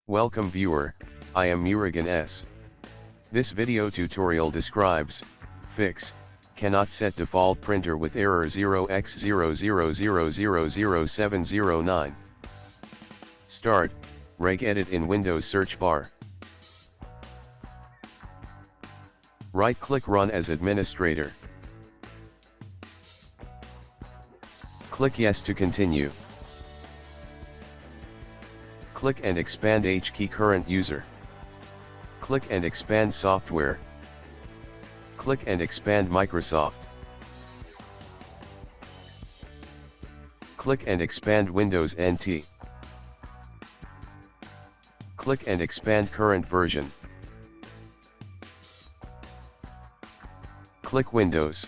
Welcome viewer, I am Murugan S. This video tutorial describes, fix, cannot set default printer with error 0x00000709. Start, regedit in Windows search bar. Right-click Run as administrator. Click Yes to continue. Click and expand H key current user. Click and expand software. Click and expand Microsoft. Click and expand Windows NT. Click and expand current version. Click Windows.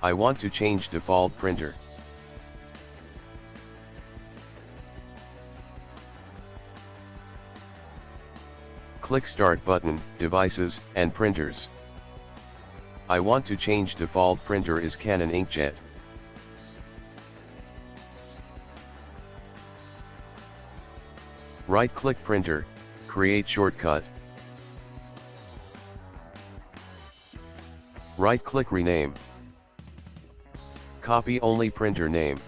I want to change default printer. Click Start button, Devices, and Printers. I want to change default printer is Canon inkjet. Right-click Printer, Create Shortcut. Right-click Rename. Copy only printer name.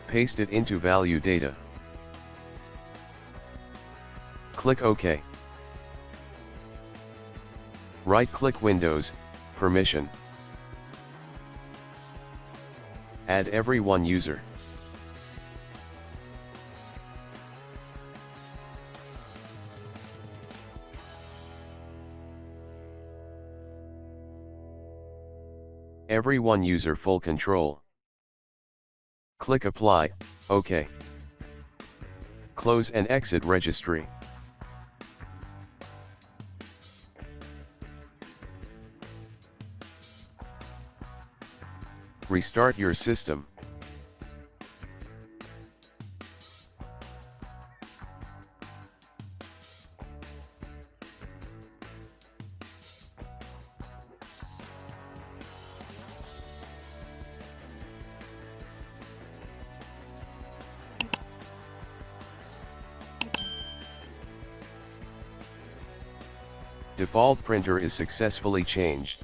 Paste it into value data. Click OK. Right-click Windows, Permission. Add everyone user. Everyone user full control. Click Apply, OK. Close and exit registry. Restart your system. Default printer is successfully changed.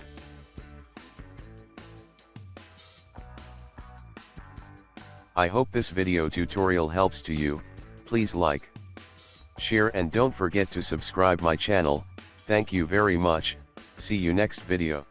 I hope this video tutorial helps to you. Please like, share and don't forget to subscribe my channel. Thank you very much. See you next video.